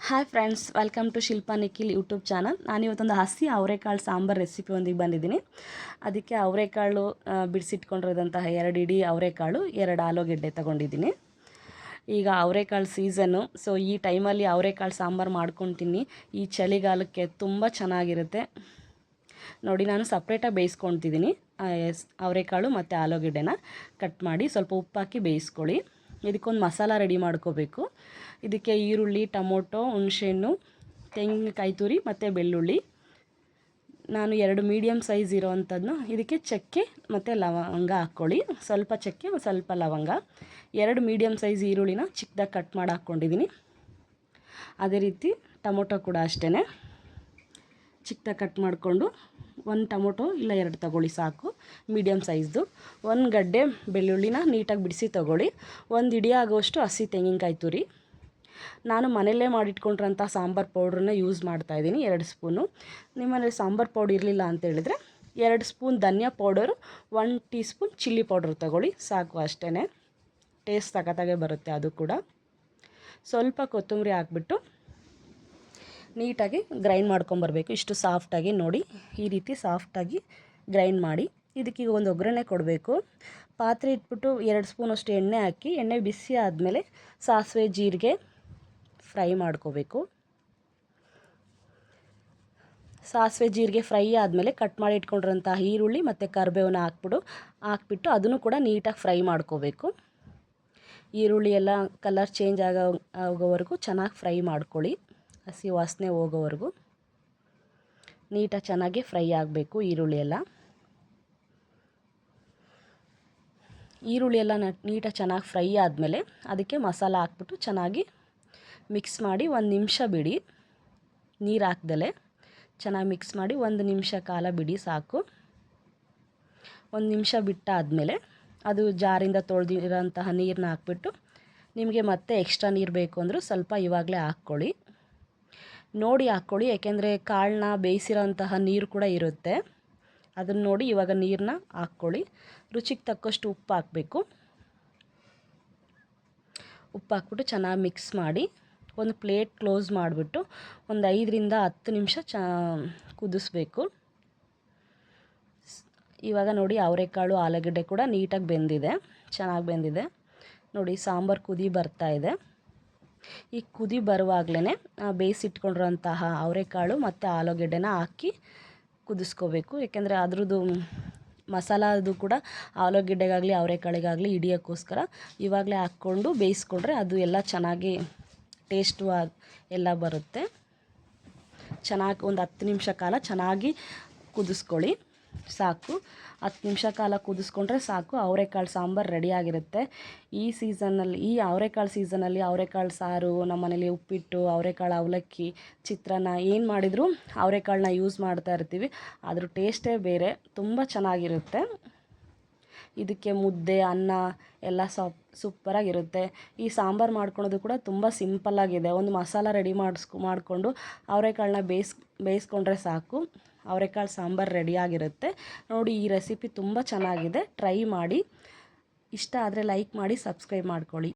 Hi friends, welcome to Shilpa Nikhil YouTube channel. ನಾನಿವತ್ತೊಂದು ಹಸಿ ಅವರೆಕಾಳು ಸಾಂಬಾರು ರೆಸಿಪಿ ಒಂದಿಗೆ ಬಂದಿದ್ದೀನಿ. ಅದಕ್ಕೆ ಅವರೆಕಾಳು ಬಿಡಿಸಿಟ್ಕೊಂಡಿರೋದಂತಹ 2 ಇಡೀ ಅವರೆಕಾಳು, 2 ಆಲೂಗೆಡ್ಡೆ ತೊಗೊಂಡಿದ್ದೀನಿ. ಈಗ ಅವರೆಕಾಳು ಸೀಸನ್ನು, ಸೊ ಈ ಟೈಮಲ್ಲಿ ಅವರೆಕಾಳು ಸಾಂಬಾರು ಮಾಡ್ಕೊತೀನಿ. ಈ ಚಳಿಗಾಲಕ್ಕೆ ತುಂಬ ಚೆನ್ನಾಗಿರುತ್ತೆ. ನೋಡಿ, ನಾನು ಸಪ್ರೇಟಾಗಿ ಬೇಯಿಸ್ಕೊತಿದ್ದೀನಿ. ಅವರೆಕಾಳು ಮತ್ತು ಆಲೂಗೆಡ್ಡೆನ ಕಟ್ ಮಾಡಿ ಸ್ವಲ್ಪ ಉಪ್ಪಾಕಿ ಬೇಯಿಸ್ಕೊಳ್ಳಿ. ಇದಕ್ಕೊಂದು ಮಸಾಲ ರೆಡಿ ಮಾಡ್ಕೋಬೇಕು. ಇದಕ್ಕೆ ಈರುಳ್ಳಿ, ಟೊಮೊಟೊ, ಹುಣಸೆಹಣ್ಣು, ತೆಂಗಿನಕಾಯಿ ತುರಿ ಮತ್ತು ಬೆಳ್ಳುಳ್ಳಿ. ನಾನು 2 ಮೀಡಿಯಮ್ ಸೈಜ್ ಇರೋವಂಥದ್ದನ್ನ ಇದಕ್ಕೆ ಚಕ್ಕೆ ಮತ್ತು ಲವಂಗ ಹಾಕ್ಕೊಳ್ಳಿ. ಸ್ವಲ್ಪ ಚಕ್ಕೆ, ಸ್ವಲ್ಪ ಲವಂಗ. 2 ಮೀಡಿಯಮ್ ಸೈಜ್ ಈರುಳ್ಳಿನ ಚಿಕ್ಕದಾಗಿ ಕಟ್ ಮಾಡಿ ಹಾಕ್ಕೊಂಡಿದ್ದೀನಿ. ಅದೇ ರೀತಿ ಟೊಮೊಟೊ ಕೂಡ ಅಷ್ಟೇ ಚಿಕ್ಕದಾಗಿ ಕಟ್ ಮಾಡಿಕೊಂಡು, 1 ಟೊಮೊಟೊ ಇಲ್ಲ 2 ತೊಗೊಳ್ಳಿ ಸಾಕು, ಮೀಡಿಯಮ್ ಸೈಜ್ದು. 1 ಗಡ್ಡೆ ಬೆಳ್ಳುಳ್ಳಿನ ನೀಟಾಗಿ ಬಿಡಿಸಿ ತೊಗೊಳ್ಳಿ. 1 ಇಡಿ ಆಗೋಷ್ಟು ಹಸಿ ತೆಂಗಿನಕಾಯಿ ತುರಿ. ನಾನು ಮನೆಯಲ್ಲೇ ಮಾಡಿಟ್ಕೊಂಡಿರೋಂಥ ಸಾಂಬಾರು ಪೌಡ್ರನ್ನ ಯೂಸ್ ಮಾಡ್ತಾಯಿದ್ದೀನಿ, 2 ಸ್ಪೂನು. ನಿಮ್ಮನೇಲಿ ಸಾಂಬಾರು ಪೌಡ್ರ್ ಇರಲಿಲ್ಲ ಅಂತೇಳಿದರೆ 2 ಸ್ಪೂನ್ ಧನಿಯಾ powder, 1 teaspoon chilli powder ತೊಗೊಳ್ಳಿ ಸಾಕು. ಅಷ್ಟೇ, ಟೇಸ್ಟ್ ಸಖತ್ತಾಗೆ ಬರುತ್ತೆ ಅದು ಕೂಡ. ಸ್ವಲ್ಪ ಕೊತ್ತಂಬರಿ ಹಾಕ್ಬಿಟ್ಟು ನೀಟಾಗಿ ಗ್ರೈಂಡ್ ಮಾಡ್ಕೊಂಬರ್ಬೇಕು. ಇಷ್ಟು ಸಾಫ್ಟಾಗಿ ನೋಡಿ, ಈ ರೀತಿ ಸಾಫ್ಟಾಗಿ ಗ್ರೈಂಡ್ ಮಾಡಿ. ಇದಕ್ಕೀಗ ಒಂದು ಒಗ್ಗರಣೆ ಕೊಡಬೇಕು. ಪಾತ್ರೆ ಇಟ್ಬಿಟ್ಟು 2 ಸ್ಪೂನಷ್ಟು ಎಣ್ಣೆ ಹಾಕಿ, ಎಣ್ಣೆ ಬಿಸಿ ಆದಮೇಲೆ ಸಾಸಿವೆ, ಜೀರಿಗೆ ಫ್ರೈ ಮಾಡ್ಕೋಬೇಕು. ಸಾಸಿವೆ ಜೀರಿಗೆ ಫ್ರೈ ಆದಮೇಲೆ ಕಟ್ ಮಾಡಿ ಇಟ್ಕೊಂಡಿರೋಂಥ ಈರುಳ್ಳಿ ಮತ್ತು ಕರಿಬೇವನ್ನ ಹಾಕ್ಬಿಟ್ಟು ಅದನ್ನು ಕೂಡ ನೀಟಾಗಿ ಫ್ರೈ ಮಾಡ್ಕೋಬೇಕು. ಈರುಳ್ಳಿ ಎಲ್ಲ ಕಲರ್ ಚೇಂಜ್ ಆಗೋವರೆಗೂ ಚೆನ್ನಾಗಿ ಫ್ರೈ ಮಾಡ್ಕೊಳ್ಳಿ. ಹಸಿ ವಾಸನೆ ಹೋಗೋವರೆಗೂ ನೀಟಾಗಿ ಚೆನ್ನಾಗಿ ಫ್ರೈ ಆಗಬೇಕು ಈರುಳ್ಳಿ ಎಲ್ಲ. ನೀಟಾಗಿ ಚೆನ್ನಾಗಿ ಫ್ರೈ ಆದಮೇಲೆ ಅದಕ್ಕೆ ಮಸಾಲ ಹಾಕ್ಬಿಟ್ಟು ಚೆನ್ನಾಗಿ ಮಿಕ್ಸ್ ಮಾಡಿ 1 ನಿಮಿಷ ಬಿಡಿ. ನೀರು ಹಾಕ್ದಲೆ ಚೆನ್ನಾಗಿ ಮಿಕ್ಸ್ ಮಾಡಿ 1 ನಿಮಿಷ ಕಾಲ ಬಿಡಿ ಸಾಕು. 1 ನಿಮಿಷ ಬಿಟ್ಟಾದಮೇಲೆ ಅದು ಜಾರಿಂದ ತೊಳೆದಿರೋಂತಹ ನೀರನ್ನ ಹಾಕ್ಬಿಟ್ಟು, ನಿಮಗೆ ಮತ್ತೆ ಎಕ್ಸ್ಟ್ರಾ ನೀರು ಬೇಕು ಅಂದರೂ ಸ್ವಲ್ಪ ಇವಾಗಲೇ ಹಾಕ್ಕೊಳ್ಳಿ. ನೋಡಿ ಹಾಕ್ಕೊಳ್ಳಿ, ಯಾಕೆಂದರೆ ಕಾಳನ್ನ ಬೇಯಿಸಿರೋಂತಹ ನೀರು ಕೂಡ ಇರುತ್ತೆ. ಅದನ್ನು ನೋಡಿ ಇವಾಗ ನೀರನ್ನ ಹಾಕ್ಕೊಳ್ಳಿ. ರುಚಿಗೆ ತಕ್ಕಷ್ಟು ಉಪ್ಪು ಹಾಕಬೇಕು. ಉಪ್ಪು ಹಾಕ್ಬಿಟ್ಟು ಚೆನ್ನಾಗಿ ಮಿಕ್ಸ್ ಮಾಡಿ ಒಂದು ಪ್ಲೇಟ್ ಕ್ಲೋಸ್ ಮಾಡಿಬಿಟ್ಟು ಒಂದು 5 ರಿಂದ 10 ನಿಮಿಷ ಕುದಿಸ್ಬೇಕು. ಇವಾಗ ನೋಡಿ, ಅವರೆಕಾಳು ಆಲೂಗಡ್ಡೆ ಕೂಡ ನೀಟಾಗಿ ಬೆಂದಿದೆ, ಚೆನ್ನಾಗಿ ಬೆಂದಿದೆ. ನೋಡಿ, ಸಾಂಬಾರು ಕುದಿ ಬರ್ತಾ ಇದೆ. ಈ ಕುದಿ ಬರುವಾಗಲೇ ಬೇಯಿಸಿಟ್ಕೊಂಡಿರೋಂತಹ ಅವರೆಕಾಳು ಮತ್ತು ಆಲೂಗೆಡ್ಡೆನ ಹಾಕಿ ಕುದಿಸ್ಕೋಬೇಕು. ಯಾಕೆಂದರೆ ಅದ್ರದ್ದು ಮಸಾಲದು ಕೂಡ ಆಲೂಗೆಡ್ಡೆಗಾಗಲಿ ಅವರೆಕಾಳಿಗಾಗಲಿ ಹಿಡಿಯೋಕ್ಕೋಸ್ಕರ ಇವಾಗಲೇ ಹಾಕ್ಕೊಂಡು ಬೇಯಿಸ್ಕೊಂಡ್ರೆ ಅದು ಎಲ್ಲ ಚೆನ್ನಾಗಿ ಟೇಸ್ಟು ಎಲ್ಲ ಬರುತ್ತೆ. ಚೆನ್ನಾಗಿ ಒಂದು 10 ನಿಮಿಷ ಕಾಲ ಚೆನ್ನಾಗಿ ಕುದಿಸ್ಕೊಳ್ಳಿ ಸಾಕು. 10 ನಿಮಿಷ ಕಾಲ ಕುದಿಸ್ಕೊಂಡ್ರೆ ಸಾಕು, ಅವರೆಕಾಳು ಸಾಂಬಾರು ರೆಡಿಯಾಗಿರುತ್ತೆ. ಈ ಅವರೆಕಾಳು ಸೀಸನಲ್ಲಿ ಅವರೆಕಾಳು ಸಾರು, ನಮ್ಮ ಮನೇಲಿ ಉಪ್ಪಿಟ್ಟು, ಅವರೆಕಾಳು ಅವಲಕ್ಕಿ, ಚಿತ್ರಾನ್ನ ಏನು ಮಾಡಿದರೂ ಅವರೆಕಾಳನ್ನ ಯೂಸ್ ಮಾಡ್ತಾ ಇರ್ತೀವಿ. ಅದ್ರ ಟೇಸ್ಟೇ ಬೇರೆ, ತುಂಬ ಚೆನ್ನಾಗಿರುತ್ತೆ. ಇದಕ್ಕೆ ಮುದ್ದೆ, ಅನ್ನ ಎಲ್ಲ ಸೂಪರಾಗಿರುತ್ತೆ. ಈ ಸಾಂಬಾರು ಮಾಡ್ಕೊಳೋದು ಕೂಡ ತುಂಬ ಸಿಂಪಲ್ಲಾಗಿದೆ. ಒಂದು ಮಸಾಲ ರೆಡಿ ಮಾಡಿಕೊಂಡು ಅವರೆಕಾಳನ್ನ ಬೇಯಿಸ್ಕೊಂಡ್ರೆ ಸಾಕು, ಅವರೆಕಾಳು ಸಾಂಬಾರು ರೆಡಿಯಾಗಿರುತ್ತೆ. ನೋಡಿ, ಈ ರೆಸಿಪಿ ತುಂಬ ಚೆನ್ನಾಗಿದೆ, ಟ್ರೈ ಮಾಡಿ. ಇಷ್ಟ ಆದರೆ ಲೈಕ್ ಮಾಡಿ, ಸಬ್ಸ್ಕ್ರೈಬ್ ಮಾಡ್ಕೊಳ್ಳಿ.